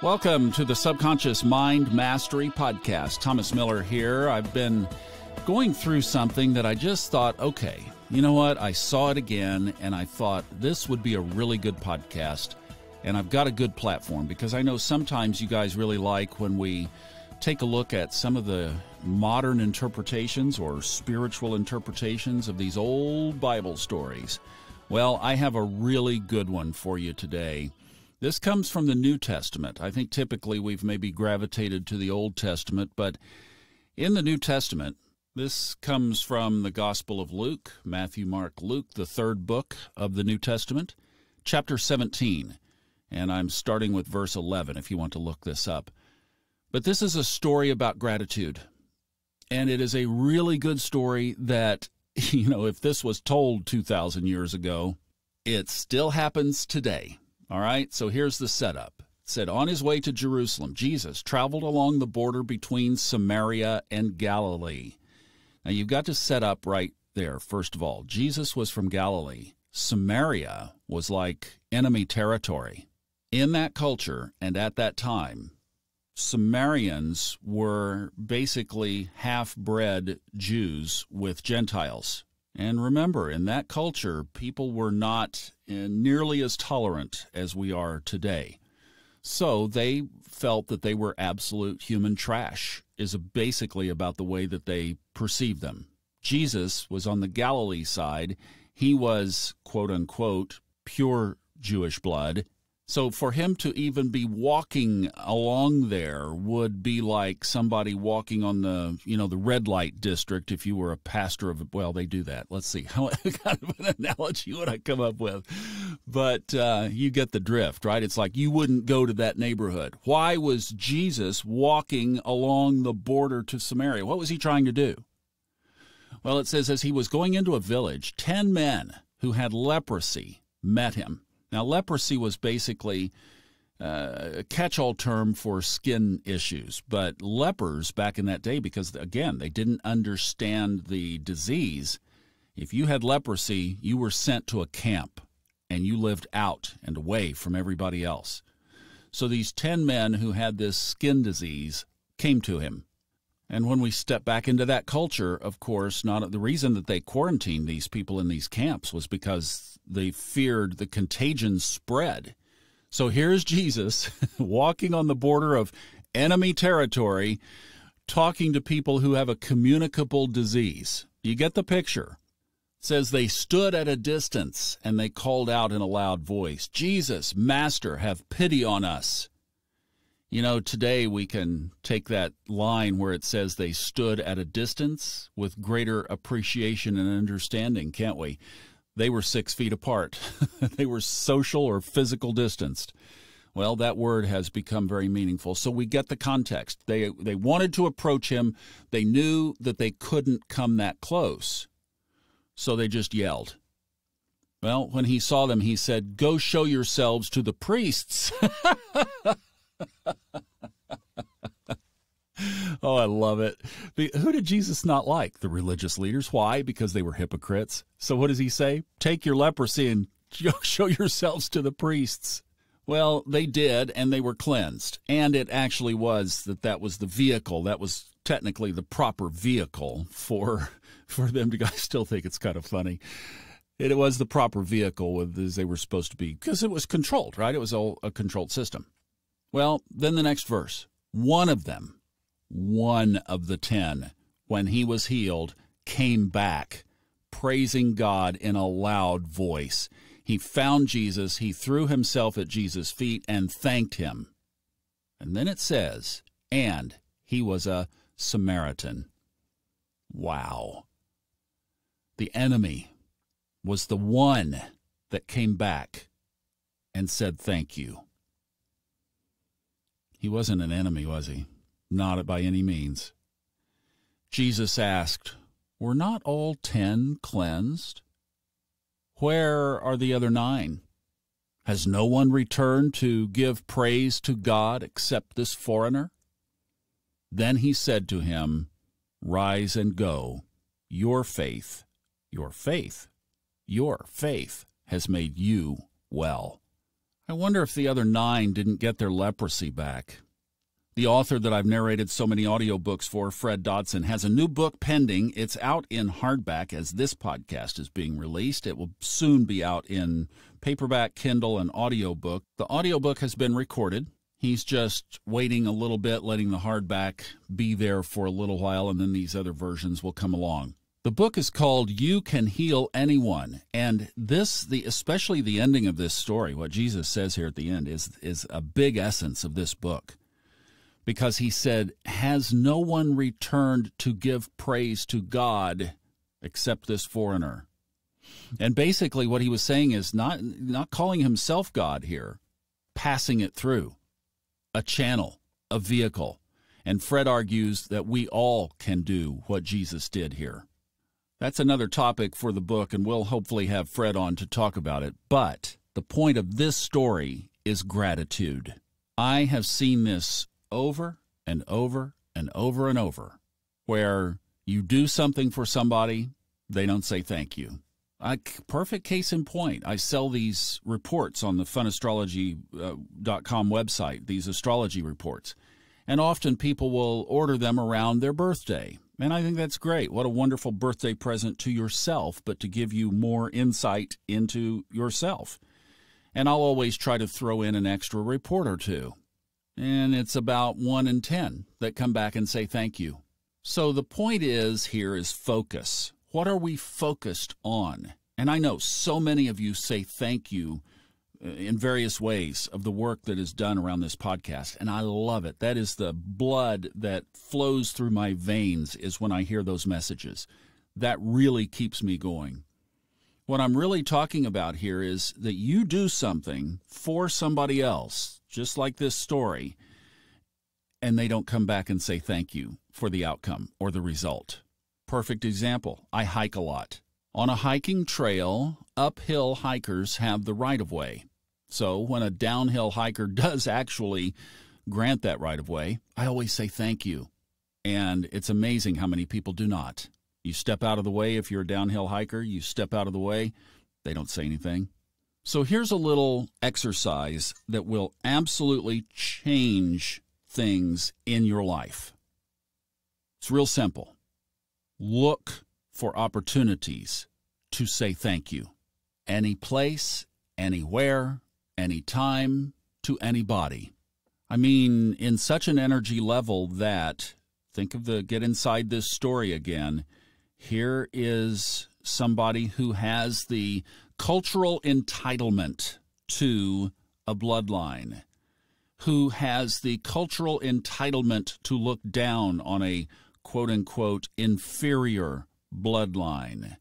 Welcome to the Subconscious Mind Mastery Podcast. Thomas Miller here. I've been going through something that I just thought, okay, you know what? I saw it again, and I thought this would be a really good podcast, and I've got a good platform, because I know sometimes you guys really like when we take a look at some of the modern interpretations or spiritual interpretations of these old Bible stories. Well, I have a really good one for you today. This comes from the New Testament. I think typically we've maybe gravitated to the Old Testament, but in the New Testament, this comes from the Gospel of Luke, Matthew, Mark, Luke, the third book of the New Testament, chapter 17, and I'm starting with verse 11 if you want to look this up. But this is a story about gratitude, and it is a really good story that, you know, if this was told 2,000 years ago, it still happens today. All right, so here's the setup. It said, on his way to Jerusalem, Jesus traveled along the border between Samaria and Galilee. Now, you've got to set up right there, first of all. Jesus was from Galilee. Samaria was like enemy territory. In that culture and at that time, Samaritans were basically half-bred Jews with Gentiles. And remember, in that culture, people were not nearly as tolerant as we are today. So they felt that they were absolute human trash, is basically about the way that they perceived them. Jesus was on the Galilee side. He was, quote-unquote, pure Jewish blood. So for him to even be walking along there would be like somebody walking on the, the red light district if you were a pastor of, well, they do that. Let's see, what kind of an analogy would I come up with? But you get the drift, right? It's like you wouldn't go to that neighborhood. Why was Jesus walking along the border to Samaria? What was he trying to do? Well, it says, as he was going into a village, 10 men who had leprosy met him. Now, leprosy was basically a catch-all term for skin issues, but lepers back in that day, because, again, they didn't understand the disease, if you had leprosy, you were sent to a camp, and you lived out and away from everybody else. So these 10 men who had this skin disease came to him. And when we step back into that culture, of course, not the reason that they quarantined these people in these camps was because they feared the contagion spread. So here's Jesus walking on the border of enemy territory, talking to people who have a communicable disease. You get the picture. It says they stood at a distance and they called out in a loud voice, Jesus, Master, have pity on us. You know, today we can take that line where it says they stood at a distance with greater appreciation and understanding, can't we? They were 6 feet apart. They were social or physical distanced. Well, that word has become very meaningful. So we get the context. They wanted to approach him. They knew that they couldn't come that close. So they just yelled. Well, when he saw them, he said, go show yourselves to the priests. Oh, I love it. Who did Jesus not like? The religious leaders. Why? Because they were hypocrites. So what does he say? Take your leprosy and show yourselves to the priests. Well, they did, and they were cleansed. And it actually was that was the vehicle. That was technically the proper vehicle for them to, I still think it's kind of funny. It was the proper vehicle as they were supposed to be, because it was controlled, right? It was all a controlled system. Well, then the next verse, one of the 10, when he was healed, came back, praising God in a loud voice. He found Jesus, he threw himself at Jesus' feet and thanked him. And then it says, and he was a Samaritan. Wow. The enemy was the one that came back and said thank you. He wasn't an enemy, was he? Not by any means. Jesus asked, were not all 10 cleansed? Where are the other 9? Has no one returned to give praise to God except this foreigner? Then he said to him, rise and go. Your faith has made you well. I wonder if the other 9 didn't get their leprosy back. The author that I've narrated so many audiobooks for, Fred Dodson, has a new book pending. It's out in hardback as this podcast is being released. It will soon be out in paperback, Kindle, and audiobook. The audiobook has been recorded. He's just waiting a little bit, letting the hardback be there for a little while, and then these other versions will come along. The book is called You Can Heal Anyone, and especially the ending of this story, what Jesus says here at the end, is a big essence of this book. Because he said, has no one returned to give praise to God except this foreigner? And basically what he was saying is not calling himself God here, passing it through a channel, a vehicle. And Fred argues that we all can do what Jesus did here. That's another topic for the book, and we'll hopefully have Fred on to talk about it. But the point of this story is gratitude. I have seen this over and over and over and over, where you do something for somebody, they don't say thank you. A perfect case in point, I sell these reports on the funastrology.com website, these astrology reports, and often people will order them around their birthday. And I think that's great. What a wonderful birthday present to yourself, but to give you more insight into yourself. And I'll always try to throw in an extra report or two. And it's about 1 in 10 that come back and say thank you. So the point is focus. What are we focused on? And I know so many of you say thank you in various ways of the work that is done around this podcast, and I love it. That is the blood that flows through my veins is when I hear those messages. That really keeps me going. What I'm really talking about here is that you do something for somebody else, just like this story, and they don't come back and say thank you for the outcome or the result. Perfect example, I hike a lot. On a hiking trail, uphill hikers have the right-of-way. So when a downhill hiker does actually grant that right-of-way, I always say thank you. And it's amazing how many people do not. You step out of the way if you're a downhill hiker, you step out of the way, they don't say anything. So here's a little exercise that will absolutely change things in your life. It's real simple. Look for opportunities to say thank you. Any place, anywhere, anytime, to anybody. I mean, in such an energy level that, get inside this story again. Here is somebody who has the cultural entitlement to a bloodline, who has the cultural entitlement to look down on a quote-unquote inferior bloodline.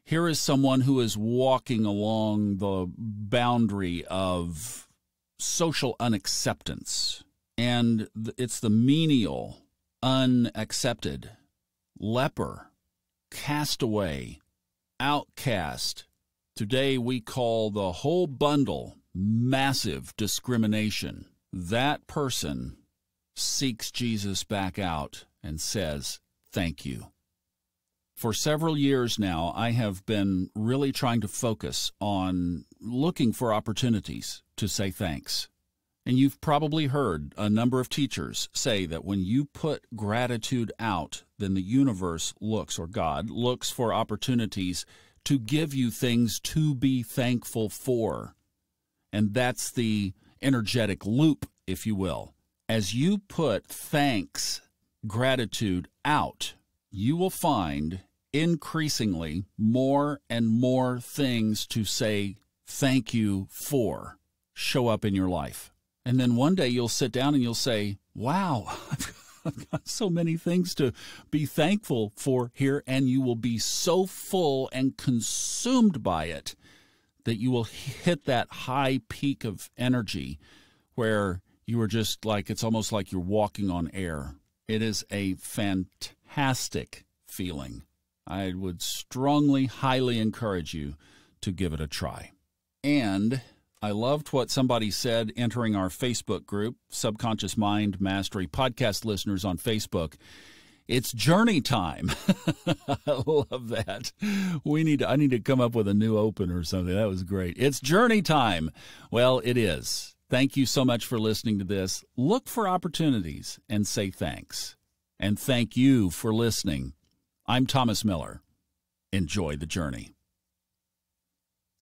Here is someone who is walking along the boundary of social unacceptance, and it's the menial, unaccepted, leper, castaway, outcast. Today we call the whole bundle massive discrimination. That person seeks Jesus back out and says, thank you. For several years now, I have been really trying to focus on looking for opportunities to say thanks. And you've probably heard a number of teachers say that when you put gratitude out, then the universe looks, or God looks for opportunities to give you things to be thankful for. And that's the energetic loop, if you will. As you put thanks, gratitude out, you will find increasingly more and more things to say thank you for show up in your life. And then one day you'll sit down and you'll say, wow, I've got so many things to be thankful for here, and you will be so full and consumed by it that you will hit that high peak of energy where you are just like, it's almost like you're walking on air. It is a fantastic feeling. I would strongly, highly encourage you to give it a try. And I loved what somebody said entering our Facebook group, Subconscious Mind Mastery podcast listeners on Facebook. It's journey time. I love that. I need to come up with a new open or something. That was great. It's journey time. Well, it is. Thank you so much for listening to this. Look for opportunities and say thanks. And thank you for listening. I'm Thomas Miller. Enjoy the journey.